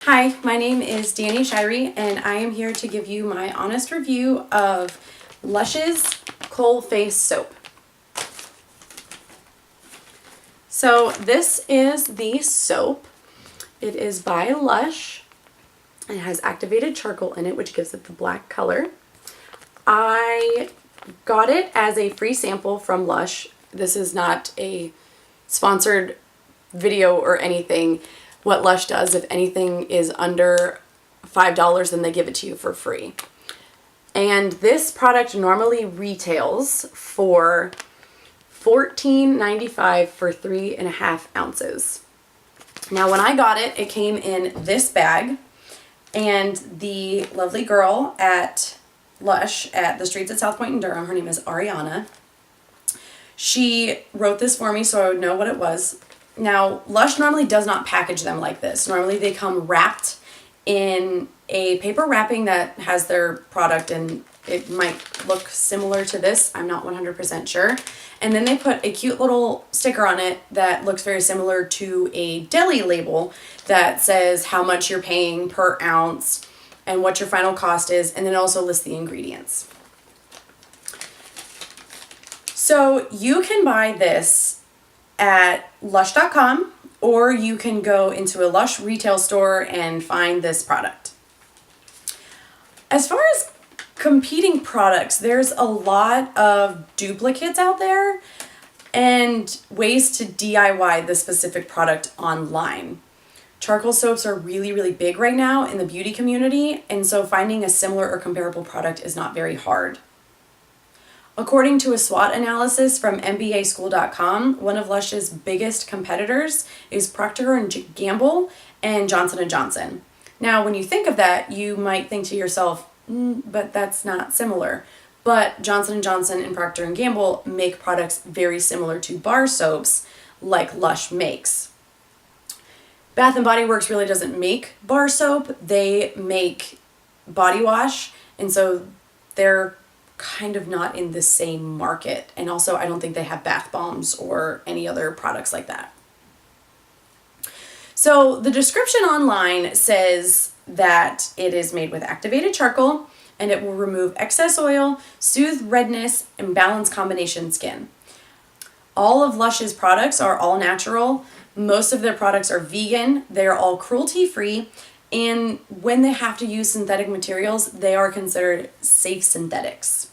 Hi, my name is Danny Shirey, and I am here to give you my honest review of Lush's Coal Face soap. So this is the soap. It is by Lush. It has activated charcoal in it, which gives it the black color. I got it as a free sample from Lush. This is not a sponsored video or anything. What Lush does, if anything is under $5, then they give it to you for free. And this product normally retails for $14.95 for 3.5 ounces. Now when I got it, it came in this bag, and the lovely girl at Lush at the streets at South Point in Durham, her name is Ariana, she wrote this for me so I would know what it was. Now, Lush normally does not package them like this. Normally they come wrapped in a paper wrapping that has their product, and it might look similar to this. I'm not 100% sure. And then they put a cute little sticker on it that looks very similar to a deli label that says how much you're paying per ounce and what your final cost is, and then also lists the ingredients. So you can buy this at lush.com, or you can go into a Lush retail store and find this product. As far as competing products, there's a lot of duplicates out there and ways to DIY the specific product online. Charcoal soaps are really, really big right now in the beauty community, and so finding a similar or comparable product is not very hard. According to a SWOT analysis from mbaschool.com, one of Lush's biggest competitors is Procter & Gamble and Johnson & Johnson. Now, when you think of that, you might think to yourself, but that's not similar. But Johnson & Johnson and Procter & Gamble make products very similar to bar soaps like Lush makes. Bath & Body Works really doesn't make bar soap. They make body wash, and so they're kind of not in the same market. And also, I don't think they have bath bombs or any other products like that. So the description online says that it is made with activated charcoal, and it will remove excess oil, soothe redness, and balance combination skin. All of Lush's products are all natural. Most of their products are vegan. They're all cruelty-free. And when they have to use synthetic materials, they are considered safe synthetics.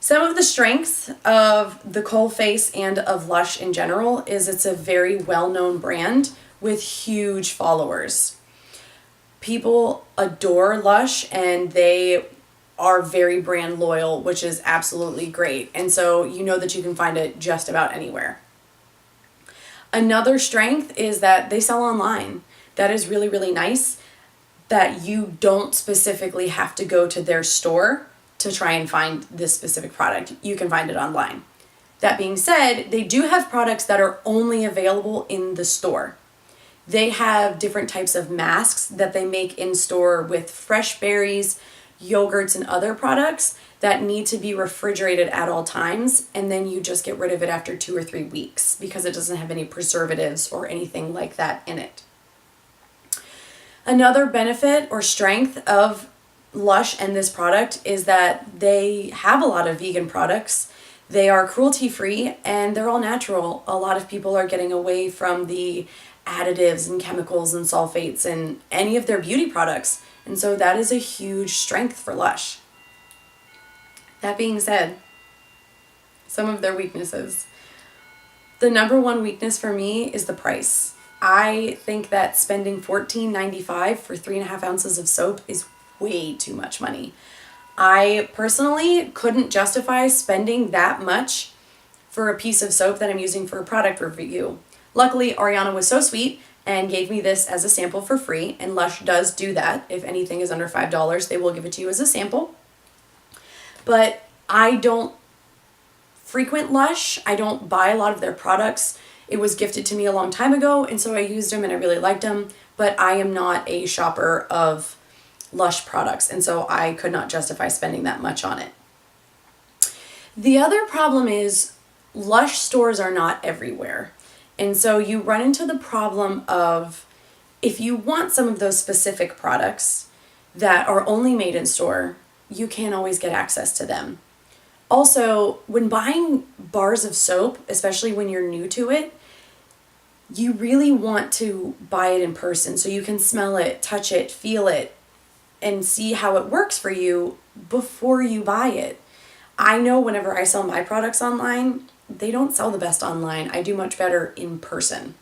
Some of the strengths of the Coal Face and of Lush in general is it's a very well-known brand with huge followers. People adore Lush, and they are very brand loyal, which is absolutely great. And so you know that you can find it just about anywhere. Another strength is that they sell online. That is really, really nice, that you don't specifically have to go to their store to try and find this specific product. You can find it online. That being said, they do have products that are only available in the store. They have different types of masks that they make in store with fresh berries, yogurts, and other products that need to be refrigerated at all times, and then you just get rid of it after 2 or 3 weeks because it doesn't have any preservatives or anything like that in it. Another benefit or strength of Lush and this product is that they have a lot of vegan products. They are cruelty-free and they're all natural. A lot of people are getting away from the additives and chemicals and sulfates in any of their beauty products, and so that is a huge strength for Lush. That being said, some of their weaknesses. The number one weakness for me is the price. I think that spending $14.95 for 3.5 ounces of soap is way too much money. I personally couldn't justify spending that much for a piece of soap that I'm using for a product review. Luckily, Ariana was so sweet and gave me this as a sample for free, and Lush does do that. If anything is under $5, they will give it to you as a sample. But I don't frequent Lush. I don't buy a lot of their products. It was gifted to me a long time ago, and so I used them and I really liked them, but I am not a shopper of Lush products, and so I could not justify spending that much on it. The other problem is Lush stores are not everywhere. And so you run into the problem of If you want some of those specific products that are only made in store, you can't always get access to them. Also, when buying bars of soap, especially when you're new to it, you really want to buy it in person so you can smell it, touch it, feel it, and see how it works for you before you buy it. I know whenever I sell my products online, they don't sell the best online. I do much better in person.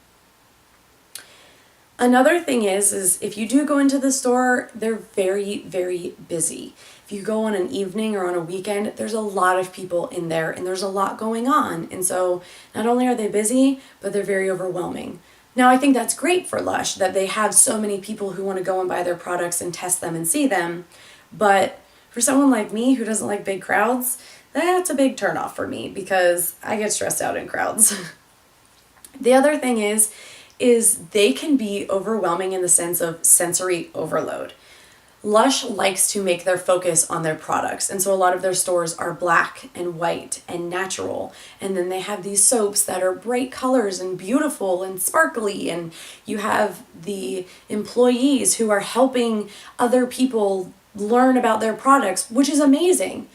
Another thing is if you do go into the store, they're very, very busy. If you go on an evening or on a weekend, there's a lot of people in there and there's a lot going on. And so not only are they busy, but they're very overwhelming. Now, I think that's great for Lush that they have so many people who want to go and buy their products and test them and see them. But for someone like me who doesn't like big crowds, that's a big turnoff for me because I get stressed out in crowds. The other thing is they can be overwhelming in the sense of sensory overload. Lush likes to make their focus on their products, and so a lot of their stores are black and white and natural, and then they have these soaps that are bright colors and beautiful and sparkly, and you have the employees who are helping other people learn about their products, which is amazing,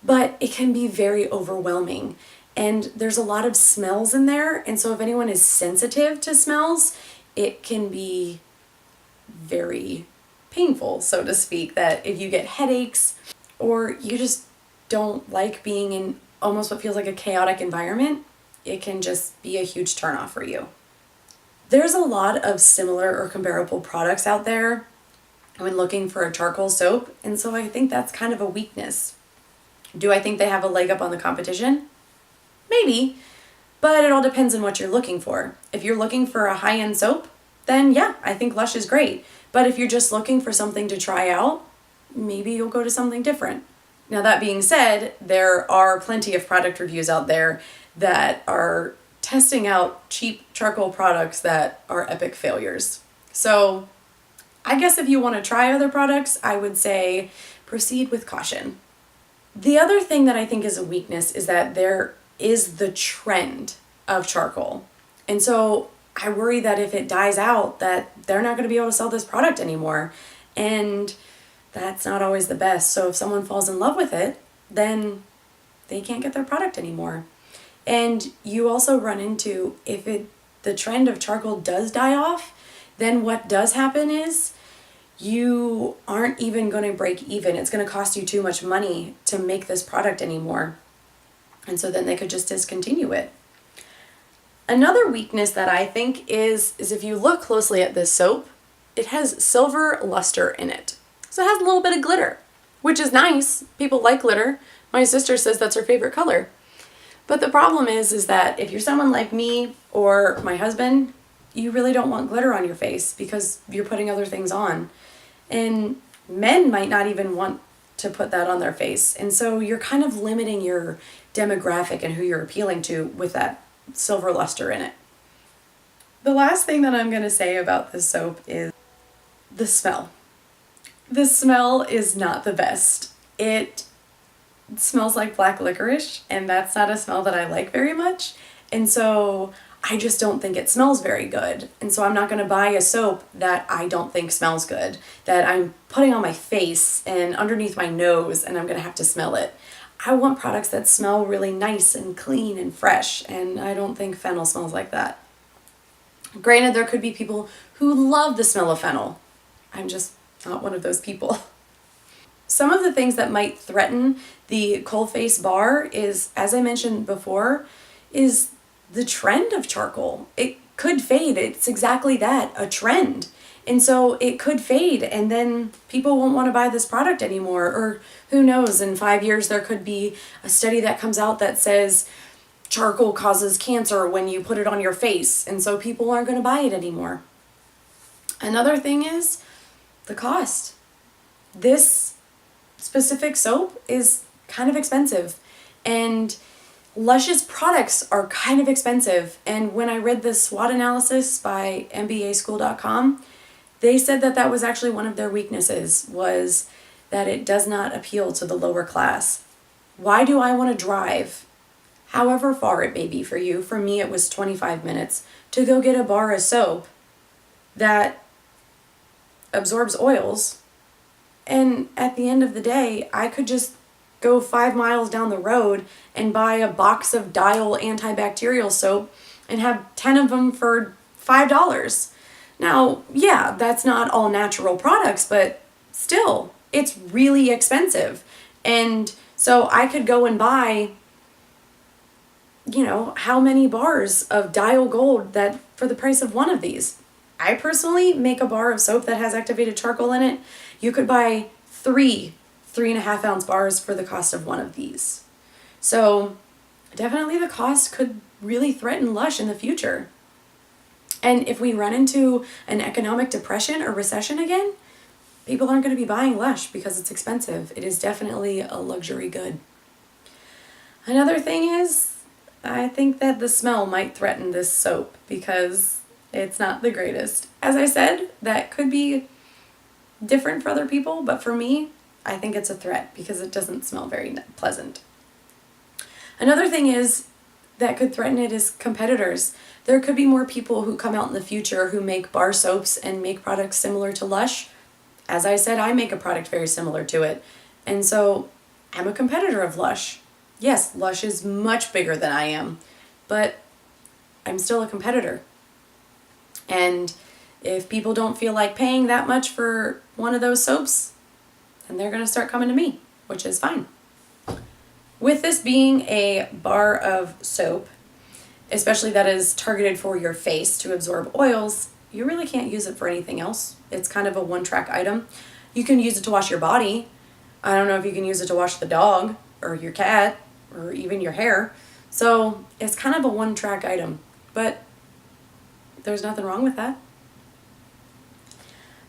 but it can be very overwhelming. And there's a lot of smells in there, and so if anyone is sensitive to smells, it can be very painful, so to speak, that if you get headaches or you just don't like being in almost what feels like a chaotic environment, it can just be a huge turnoff for you. There's a lot of similar or comparable products out there when looking for a charcoal soap, and so I think that's kind of a weakness. Do I think they have a leg up on the competition? Maybe, but it all depends on what you're looking for. If you're looking for a high-end soap, then yeah, I think Lush is great. But if you're just looking for something to try out, maybe you'll go to something different. Now, that being said, there are plenty of product reviews out there that are testing out cheap charcoal products that are epic failures. So I guess if you want to try other products, I would say proceed with caution. The other thing that I think is a weakness is that there is the trend of charcoal. And so I worry that if it dies out, that they're not going to be able to sell this product anymore. And that's not always the best. So if someone falls in love with it, then they can't get their product anymore. And you also run into, the trend of charcoal does die off, then what does happen is you aren't even going to break even. It's going to cost you too much money to make this product anymore. And so then they could just discontinue it. Another weakness that I think is if you look closely at this soap, it has silver luster in it. So it has a little bit of glitter, which is nice. People like glitter. My sister says that's her favorite color. But the problem is that if you're someone like me or my husband, you really don't want glitter on your face because you're putting other things on. And men might not even want to put that on their face. And so you're kind of limiting your demographic and who you're appealing to with that silver luster in it. The last thing that I'm going to say about this soap is the smell. The smell is not the best. It smells like black licorice, and that's not a smell that I like very much. And so I just don't think it smells very good. And so I'm not going to buy a soap that I don't think smells good, that I'm putting on my face and underneath my nose and I'm going to have to smell it. I want products that smell really nice and clean and fresh, and I don't think fennel smells like that. Granted, there could be people who love the smell of fennel. I'm just not one of those people. Some of the things that might threaten the Coal Face bar is, as I mentioned before, is the trend of charcoal. It could fade. It's exactly that, a trend. And so it could fade and then people won't want to buy this product anymore. Or who knows, in 5 years there could be a study that comes out that says charcoal causes cancer when you put it on your face. And so people aren't going to buy it anymore. Another thing is the cost. This specific soap is kind of expensive. And Lush's products are kind of expensive. And when I read the SWOT analysis by mbaschool.com, they said that that was actually one of their weaknesses, was that it does not appeal to the lower class. Why do I want to drive, however far it may be for you? For me, it was 25 minutes to go get a bar of soap that absorbs oils. And at the end of the day, I could just go 5 miles down the road and buy a box of Dial antibacterial soap and have 10 of them for $5. Now, yeah, that's not all natural products, but still, it's really expensive. And so I could go and buy, how many bars of Dial Gold that for the price of one of these. I personally make a bar of soap that has activated charcoal in it. You could buy 3.5 ounce bars for the cost of one of these. So definitely the cost could really threaten Lush in the future. And if we run into an economic depression or recession again, people aren't going to be buying Lush because it's expensive. It is definitely a luxury good. Another thing is, I think that the smell might threaten this soap because it's not the greatest. As I said, that could be different for other people, but for me, I think it's a threat because it doesn't smell very pleasant. Another thing is that could threaten it is competitors. There could be more people who come out in the future who make bar soaps and make products similar to Lush. As I said, I make a product very similar to it. And so I'm a competitor of Lush. Yes, Lush is much bigger than I am, but I'm still a competitor. And if people don't feel like paying that much for one of those soaps, then they're going to start coming to me, which is fine. With this being a bar of soap, especially that is targeted for your face to absorb oils, you really can't use it for anything else. It's kind of a one-track item. You can use it to wash your body. I don't know if you can use it to wash the dog or your cat or even your hair. So it's kind of a one-track item, but there's nothing wrong with that.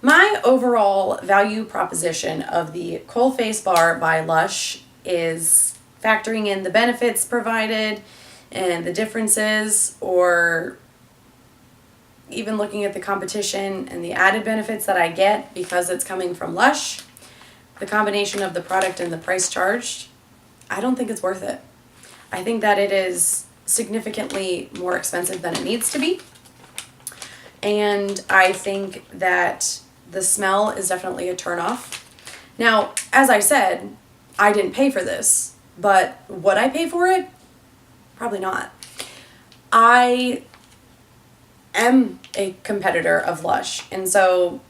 My overall value proposition of the Coal Face bar by Lush is factoring in the benefits provided and the differences, or even looking at the competition and the added benefits that I get because it's coming from Lush. The combination of the product and the price charged, I don't think it's worth it. I think that it is significantly more expensive than it needs to be. And I think that the smell is definitely a turnoff. Now, as I said, I didn't pay for this, but would I pay for it? Probably not. I am a competitor of Lush, and so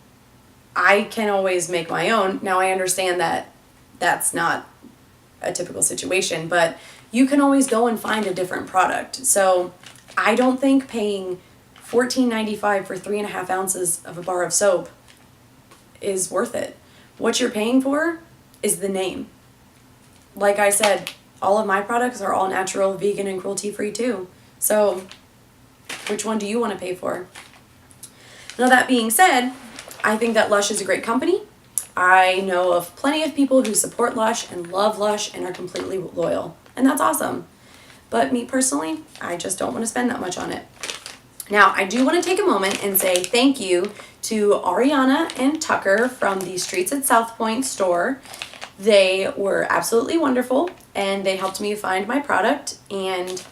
I can always make my own. Now, I understand that that's not a typical situation, but you can always go and find a different product. So I don't think paying $14.95 for 3.5 ounces of a bar of soap is worth it. What you're paying for is the name. Like I said, all of my products are all natural, vegan, and cruelty-free too. So which one do you want to pay for? Now, that being said, I think that Lush is a great company. I know of plenty of people who support Lush and love Lush and are completely loyal, and that's awesome. But me personally, I just don't want to spend that much on it. Now, I do want to take a moment and say thank you to Ariana and Tucker from the Streets at South Point store. They were absolutely wonderful, and they helped me find my product. And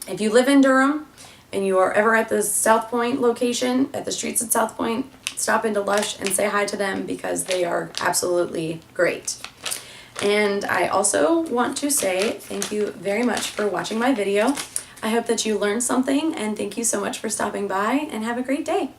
if you live in Durham and you are ever at the South Point location, at the Streets at South Point, stop into Lush and say hi to them because they are absolutely great. And I also want to say thank you very much for watching my video. I hope that you learned something, and thank you so much for stopping by, and have a great day.